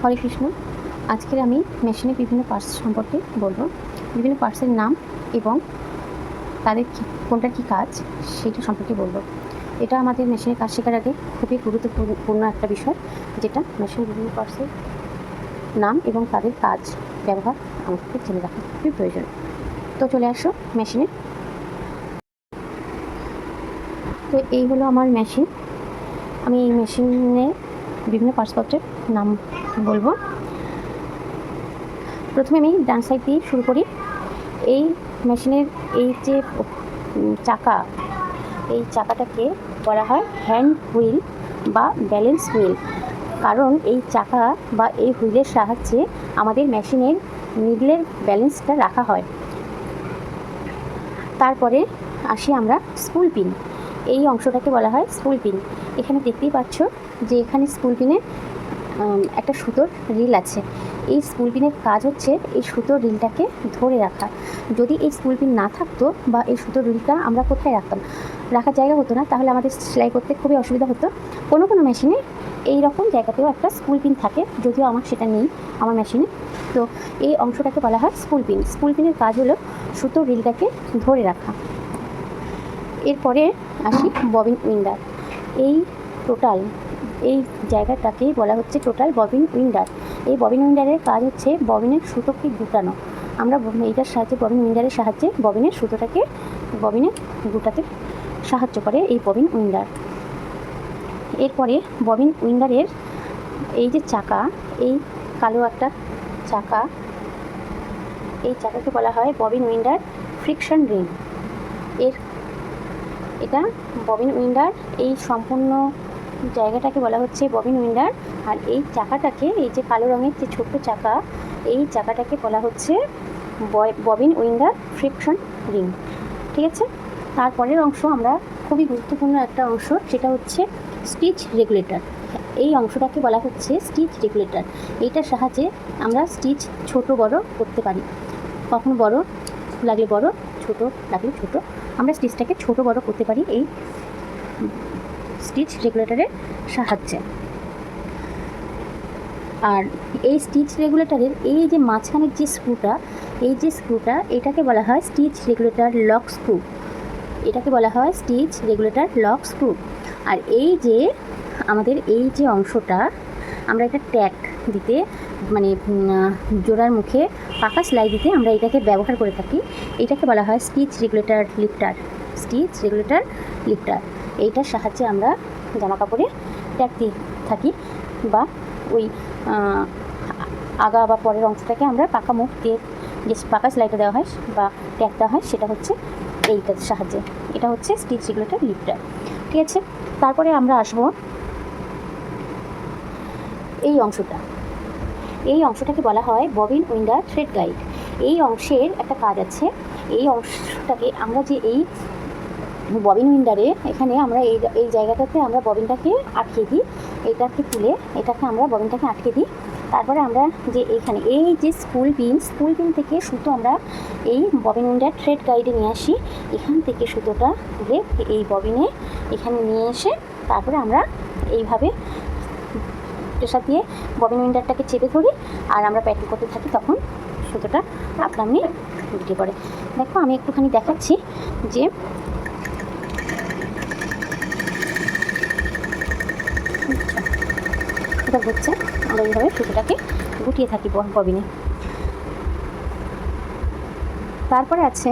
হরে কৃষ্ণ। আজকের আমি মেশিনের বিভিন্ন পার্টস সম্পর্কে বলবো, বিভিন্ন পার্টসের নাম এবং তাদের কোনটার কী কাজ সেটা সম্পর্কে বলবো। এটা আমাদের মেশিনের কাজ শেখার আগে খুবই গুরুত্বপূর্ণ একটা বিষয়, যেটা মেশিনের বিভিন্ন পার্টসের নাম এবং তাদের কাজ ব্যবহার আমাদেরকে জেনে রাখা খুবই প্রয়োজন। তো চলে আসো মেশিনে। তো এই হলো আমার মেশিন। আমি এই মেশিনে বিভিন্ন পার্টসপত্রের নাম বলবো। প্রথমে আমি ডান সাইড দিয়ে শুরু করি। এই মেশিনের এই যে চাকা, এই চাকাটাকে বলা হয় হ্যান্ড হুইল বা ব্যালেন্স হুইল, কারণ এই চাকা বা এই হুইলের সাহায্যে আমাদের মেশিনের নিডলের ব্যালেন্সটা রাখা হয়। তারপরে আসি আমরা স্পুল পিন। এই অংশটাকে বলা হয় স্পুল পিন। এখানে দেখতেই পাচ্ছ যে এখানে স্পুল পিনে একটা সুতোর রিল আছে। এই স্পুল পিনের কাজ হচ্ছে এই সুতোর রিলটাকে ধরে রাখা। যদি এই স্পুল পিন না থাকতো বা এই সুতোর রিলটা আমরা কোথায় রাখতাম, রাখার জায়গা হতো না, তাহলে আমাদের সেলাই করতে খুবই অসুবিধা হতো। কোনো কোনো মেশিনে এই রকম জায়গাতেও একটা স্পুল পিন থাকে, যদিও আমার সেটা নেই আমার মেশিনে। তো এই অংশটাকে বলা হয় স্পুল পিন। স্পুল পিনের কাজ হলো সুতোর রিলটাকে ধরে রাখা। এরপরে আসি ববিন উইন্ডার। এই টোটাল এই জায়গাটাকেই বলা হচ্ছে টোটাল ববিন উইন্ডার। এই ববিন উইন্ডারের কাজ হচ্ছে ববিনের সুতোকে গুটানো। আমরা এইটার সাহায্যে ববিন উইন্ডারের সাহায্যে ববিনের সুতোটাকে ববিনে গুটাতে সাহায্য করে এই ববিন উইন্ডার। এরপরে ববিন উইন্ডারের এই যে চাকা, এই কালো একটা চাকা, এই চাকাকে বলা হয় ববিন উইন্ডার ফ্রিকশন রিং। এটা ববিন উইন্ডার, এই সম্পূর্ণ জায়গাটাকে বলা হচ্ছে ববিন উইন্ডার। আর এই চাকাটাকে, এই যে কালো রঙের যে ছোট্ট চাকা, এই চাকাটাকে বলা হচ্ছে ববিন উইন্ডার ফ্রিকশন রিং। ঠিক আছে। তারপরের অংশ আমরা খুবই গুরুত্বপূর্ণ একটা অংশ, সেটা হচ্ছে স্টিচ রেগুলেটর। এই অংশটাকে বলা হচ্ছে স্টিচ রেগুলেটর। এইটার সাহায্যে আমরা স্টিচ ছোট বড় করতে পারি। কখনো বড় লাগলে বড়, ছোট লাগলে ছোট, আমরা স্টিচটাকে ছোট বড় করতে পারি এই স্টিচ রেগুলেটরের সাহায্যে। আর এই স্টিচ রেগুলেটরের এই যে মাঝখানের যে স্ক্রুটা, এই যে স্ক্রুটা, এটাকে বলা হয় স্টিচ রেগুলেটর লক স্ক্রু। এটাকে বলা হয় স্টিচ রেগুলেটর লক স্ক্রু। আর এই যে আমাদের এই যে অংশটা, আমরা এটা ট্যাগ দিতে, মানে জোড়ার মুখে পাকা সেলাই দিতে আমরা এটাকে ব্যবহার করে থাকি। এটাকে বলা হয় স্টিচ রেগুলেটর লিফটার। স্টিচ রেগুলেটর লিফটার, এইটার সাহায্যে আমরা জামা কাপড়ে ট্যাগ দিয়ে থাকি, বা ওই আগা বা পরের অংশটাকে আমরা পাকা মুখ দিয়ে যে পাকা সেলাইটা দেওয়া হয় বা ট্যাগ দেওয়া হয়, সেটা হচ্ছে এইটার সাহায্যে। এটা হচ্ছে স্টিচ রেগুলেটর লিফটার। ঠিক আছে। তারপরে আমরা আসবো এই অংশটা। এই অংশটাকে বলা হয় ববিন উইন্ডার থ্রেড গাইড। এই অংশের একটা কাজ আছে। এই অংশটাকে আমরা যে এই ববিন উইন্ডারে, এখানে আমরা এই জায়গাটাতে আমরা ববিনটাকে আটকে দিই। এটাকে তুলে এটাকে আমরা ববিনটাকে আটকে দিই। তারপরে আমরা যে এইখানে এই যে স্পুল পিন থেকে সুতো আমরা এই ববিন উইন্ডার থ্রেড গাইডে নিয়ে আসি। এখান থেকে সুতোটা তুলে এই ববিনে এখানে নিয়ে এসে তারপরে আমরা এইভাবে প্রেসার দিয়ে ববিন উইন্ডারটাকে চেপে ধরি, আর আমরা প্যাডেল করতে থাকি। তখন সুতোটা আপনা আপনি উল্টে পড়ে। দেখো, আমি একটুখানি দেখাচ্ছি যে এটা ঘুরছে। আমরা এইভাবে সুতোটাকে গুটিয়ে থাকি ববিনে। তারপরে আছে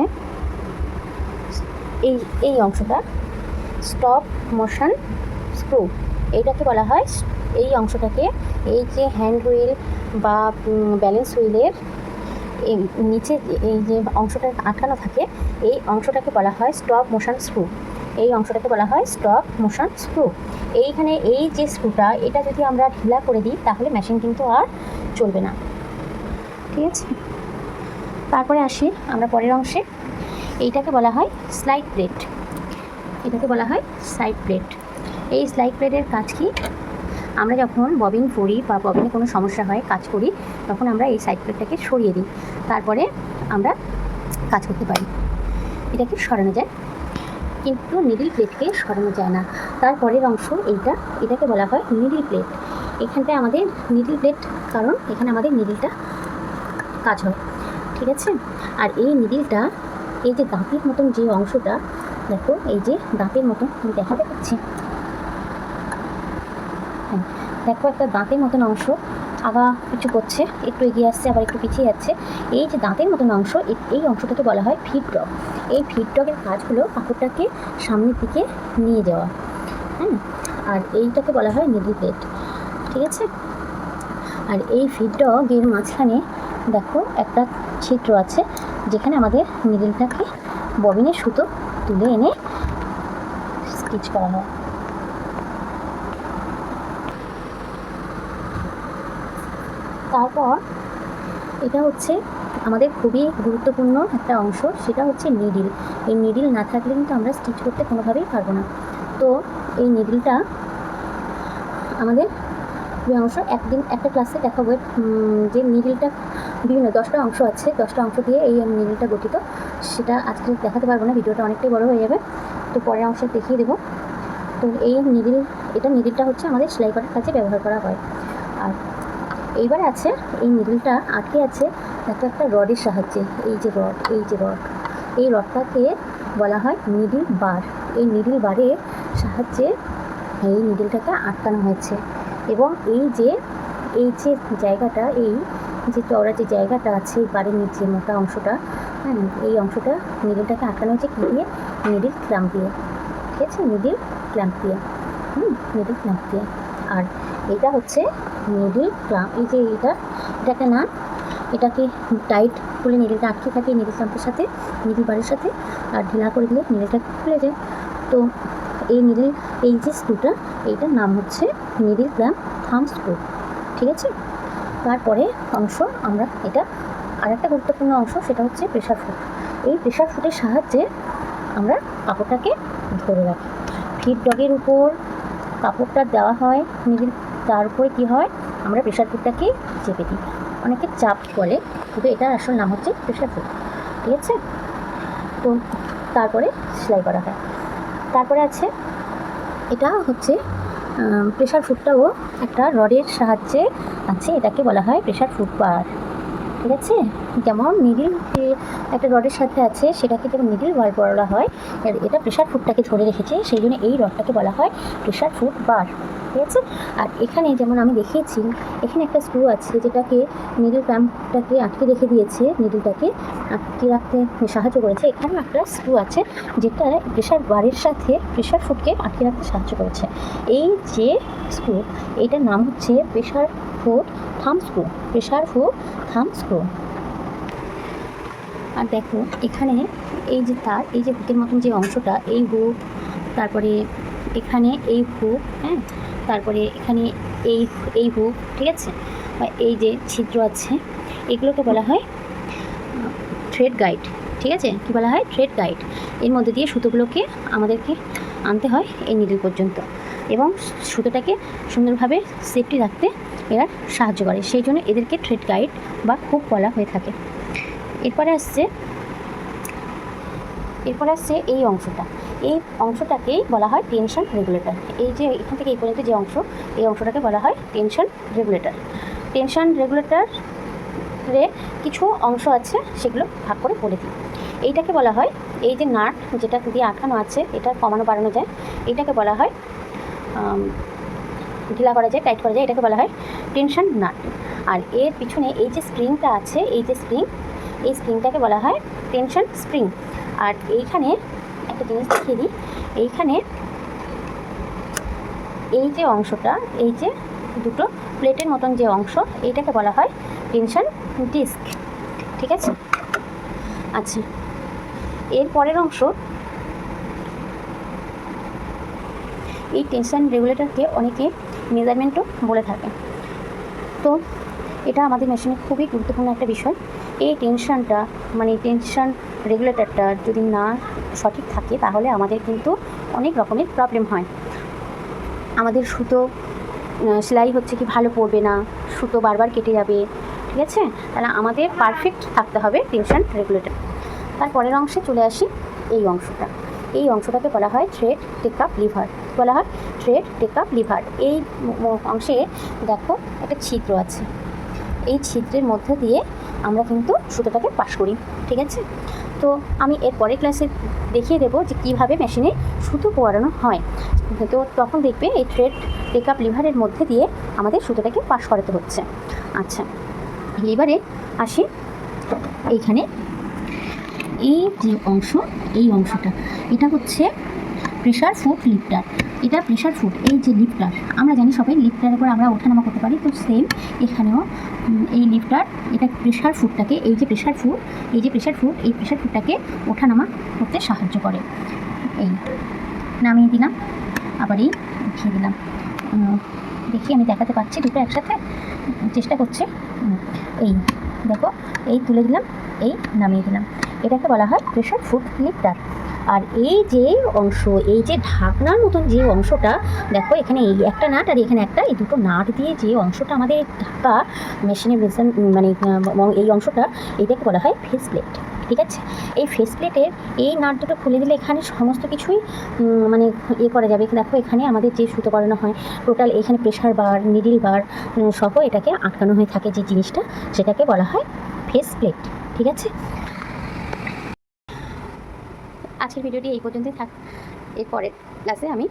এই অংশটা স্টপ মোশন স্ক্রু। এইটাকে বলা হয়, এই অংশটাকে, এই যে হ্যান্ড হুইল বা ব্যালেন্স হুইলের নিচে এই যে অংশটা আটকানো থাকে, এই অংশটাকে বলা হয় স্টপ মোশন স্ক্রু। এই অংশটাকে বলা হয় স্টপ মোশন স্ক্রু। এইখানে এই যে স্ক্রুটা, এটা যদি আমরা ঢিলা করে দিই তাহলে মেশিন কিন্তু আর চলবে না। ঠিক আছে। তারপরে আসি আমরা পরের অংশে। এইটাকে বলা হয় স্লাইড প্লেট। এটাকে বলা হয় স্লাইড প্লেট। এই স্লাইড প্লেটের কাজ কি? আমরা যখন ববিন করি বা ববিনে কোনো সমস্যা হয়, কাজ করি, তখন আমরা এই সাইড প্লেটটাকে সরিয়ে দিই, তারপরে আমরা কাজ করতে পারি। এটাকে সরানো যায়, কিন্তু নিডল প্লেটকে সরানো যায় না। তারপরের অংশ এটাকে বলা হয় নিডল প্লেট। এখানটায় আমাদের নিডল প্লেট, কারণ এখানে আমাদের নিডলটা কাজ হয়, ঠিক আছে। আর এই নিডলটা, এই যে দাঁতের মতন যে অংশটা, দেখো এই যে দাঁতের মতন, আমি দেখাতে পাচ্ছি, হ্যাঁ দেখো একটা দাঁতের মতন অংশ আগা কিছু করছে, একটু এগিয়ে আসছে, আবার একটু পিছিয়ে যাচ্ছে। এই যে দাঁতের মতন অংশ, এই অংশটাকে বলা হয় ফিড ডগ। এই ফিড ডগের কাজ হলো কাপড়টাকে সামনের দিকে নিয়ে যাওয়া, হ্যাঁ। আর এইটাকে বলা হয় নিডল প্লেট, ঠিক আছে। আর এই ফিড ডগের মাঝখানে দেখো একটা ছিদ্র আছে, যেখানে আমাদের নিডলটাকে ববিনের সুতো তুলে এনে স্টিচ করা হয়। তারপর এটা হচ্ছে আমাদের খুবই গুরুত্বপূর্ণ একটা অংশ, সেটা হচ্ছে নিডল। এই নিডল না থাকলে কিন্তু আমরা স্টিচ করতে কোনোভাবেই পারবো না। তো এই নিডলটা আমাদের অংশ, একদিন একটা ক্লাসে দেখাবো যে নিডলটা বিভিন্ন 10টা অংশ আছে, 10টা অংশ দিয়ে এই নিডলটা গঠিত। সেটা আজকে দেখাতে পারবো না, ভিডিওটা অনেকটাই বড় হয়ে যাবে, তো পরের অংশে দেখিয়ে দেবো। তো এই নিডলটা হচ্ছে আমাদের সেলাই করার কাজে ব্যবহার করা হয়। আর এইবার আছে এই নিডলটা আটকে আছে একটা রডের সাহায্যে, এই যে রড, এই রডটাকে বলা হয় নিডল বার। এই নিডল বারের সাহায্যে এই নিডলটাকে আটকানো হয়েছে। এবং এই যে জায়গাটা, এই যে চওড়া যে জায়গাটা আছে এই বারের নিচে মোটা অংশটা, হ্যাঁ, এই অংশটা নিডলটাকে আটকানো হয়েছে কী দিয়ে? নিডল ক্ল্যাম্প দিয়ে, ঠিক আছে, নিডল ক্ল্যাম্প দিয়ে। আর এটা হচ্ছে নিডল ক্ল্যাম্প, এই যে এটাকে না, এটাকে টাইট করলে নিডলটা আটকে থাকে নিডল ক্ল্যাম্পের সাথে, নিডল বারের সাথে, আর ঢিলা করে দিলে নিডলটা খুলে যায়। তো এই যে স্ক্রুটা, এইটার নাম হচ্ছে নিডল ক্ল্যাম্প থাম্ব স্ক্রু, ঠিক আছে। তারপরে অংশ আমরা এটা আর একটা গুরুত্বপূর্ণ অংশ, সেটা হচ্ছে প্রেশার ফুট। এই প্রেশার ফুটের সাহায্যে আমরা কাপড়টাকে ধরে রাখি। ফিড ডগের উপর কাপড়টা দেওয়া হয় নিডল, তার উপরে কী হয়, আমরা প্রেশার ফুটটাকে চেপে দিই, অনেকে চাপ বলে, কিন্তু এটার আসল নাম হচ্ছে প্রেশার ফুট, ঠিক আছে। তো তারপরে সেলাই করা হয়। তারপরে আছে এটা হচ্ছে প্রেশার ফুটটাও একটা রডের সাহায্যে আছে, এটাকে বলা হয় প্রেশার ফুট বার, ঠিক আছে। যেমন নিডল একটা রডের সাথে আছে, সেটাকে যেমন নিডল বার বলা হয়, আর এটা প্রেশার ফুটটাকে ধরে রেখেছে, সেই জন্য এই রডটাকে বলা হয় প্রেশার ফুট বার, ঠিক আছে। আর এখানে যেমন আমি দেখিয়েছি, এখানে একটা স্ক্রু আছে যেটাকে নিডল ক্ল্যাম্পটাকে আটকে রেখে দিয়েছে, নিডলটাকে আটকে রাখতে সাহায্য করেছে। এখানে একটা স্ক্রু আছে যেটা প্রেশার বারের সাথে প্রেশার ফুটকে আটকে রাখতে সাহায্য করেছে। এই যে স্ক্রু, এইটার নাম হচ্ছে pressure foot thumb screw, pressure foot thumb screw. আর দেখো এখানে এই যে তার, এই যে হুকের মতন যে অংশটা, এই হুক, তারপরে এখানে এই হুক, হ্যাঁ, তারপরে এখানে এই হুক, ঠিক আছে, বা এই যে ছিদ্র আছে, এগুলোকে বলা হয় থ্রেড গাইড, ঠিক আছে। কী বলা হয়? Thread guide. এর মধ্যে দিয়ে সুতোগুলোকে আমাদেরকে আনতে হয় এই নিডল পর্যন্ত, এবং সুতোটাকে সুন্দরভাবে সেফটি রাখতে এরা সাহায্য করে, সেই জন্য এদেরকে থ্রেড গাইড বা হুক বলা হয়ে থাকে। এরপরে আসছে এই অংশটাকেই বলা হয় টেনশন রেগুলেটর। এই যে এখান থেকে এই পর্যন্ত যে অংশ, এই অংশটাকে বলা হয় টেনশন রেগুলেটর। টেনশন রেগুলেটরে কিছু অংশ আছে, সেগুলো ভাগ করে বলে দিই। এইটাকে বলা হয়, এই যে নাট যেটা দিয়ে আটকানো আছে, এটা কমানো বাড়ানো যায়, এটাকে বলা হয় ঢিলা করা যায়, টাইট করা যায়, এটাকে বলা হয় টেনশন নাট। আর এর পিছনে এই যে স্প্রিংটা আছে, এই স্প্রিংটাকে বলা হয় টেনশন স্প্রিং। আর এইখানে একটা জিনিস দেখিয়ে দিই, এইখানে এই যে অংশটা, এই যে দুটো প্লেটের মতন যে অংশ, এইটাকে বলা হয় টেনশন ডিস্ক, ঠিক আছে। আচ্ছা, এর পরের অংশ, এই টেনশন রেগুলেটরকে অনেকে মেজারমেন্টও বলে থাকে। তো এটা আমাদের মেশিনে খুবই গুরুত্বপূর্ণ একটা বিষয়। এই টেনশনটা, মানে টেনশন রেগুলেটরটা যদি না সঠিক থাকে, তাহলে আমাদের কিন্তু অনেক রকমের প্রবলেম হয়। আমাদের সুতো সেলাই হচ্ছে কি ভালো পড়বে না, সুতো বারবার কেটে যাবে, ঠিক আছে। তাহলে আমাদের পারফেক্ট থাকতে হবে টেনশন রেগুলেটর। তারপরের অংশে চলে আসি, এই অংশটাকে বলা হয় থ্রেড টেকআপ লিভার। বলা হয় থ্রেড টেকআপ লিভার। এই অংশে দেখো একটা ছিদ্র আছে, এই ছিদ্রের মধ্যে দিয়ে আমরা কিন্তু সুতোটাকে পাস করি, ঠিক আছে। তো আমি এর পরের ক্লাসে দেখিয়ে দেবো যে কীভাবে মেশিনে সুতো পরানো হয়। তো তখন দেখবে এই থ্রেড টেকআপ লিভারের মধ্যে দিয়ে আমাদের সুতোটাকে পাস করাতে হচ্ছে। আচ্ছা, লিভারে আসি। এইখানে এই যে অংশ, এই অংশটা এটা হচ্ছে প্রেশার ফুট লিফটার। এটা প্রেশার ফুট, এই যে লিফটার আমরা জানি সবাই লিফটারের উপর আমরা ওঠানামা করতে পারি, তো সেম এখানেও এই লিফটার এটা প্রেশার ফুটটাকে, এই যে প্রেশার ফুট, এই যে প্রেশার ফুট, এই প্রেশার ফুটটাকে ওঠানামা করতে সাহায্য করে। এই নামিয়ে দিলাম, আবার এই উঠিয়ে দিলাম। দেখি আমি দেখাতে পারছি দুটো একসাথে, চেষ্টা করছি। এই দেখো, এই তুলে দিলাম, এই নামিয়ে দিলাম। এটাকে বলা হয় প্রেশার ফুট লিফটার। আর এই যে অংশ, এই যে ঢাকনার মতন যে অংশটা দেখো, এখানে এই একটা নাট আর এখানে একটা, এই দুটো নাট দিয়ে যে অংশটা আমাদের ঢাকা মেশিনের মানে এই অংশটা, এটাকে বলা হয় ফেস প্লেট, ঠিক আছে। এই ফেস প্লেটের এই নাট দুটো খুলে দিলে এখানে সমস্ত কিছুই মানে করা যাবে। দেখো এখানে আমাদের যে সুতো করানো হয় টোটাল, এখানে প্রেশার বার, নিডল বার সহ এটাকে আটকানো হয়ে থাকে যে জিনিসটা, সেটাকে বলা হয় ফেস প্লেট, ঠিক আছে। আজকের ভিডিওটি এই পর্যন্তই থাক। এরপরের ক্লাসে আমি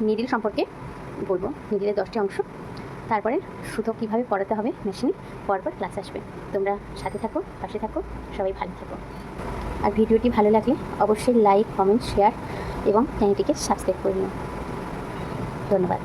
নিডল সম্পর্কে বলবো, নিডলের 10টি অংশ, তারপরে সুতো কীভাবে পরাতে হবে মেশিনে, পরপর ক্লাস আসবে। তোমরা সাথে থাকো, পাশে থাকো, সবাই ভালো থাকো। আর ভিডিওটি ভালো লাগলে অবশ্যই লাইক, কমেন্ট, শেয়ার এবং চ্যানেলটিকে সাবস্ক্রাইব করে নিও। ধন্যবাদ।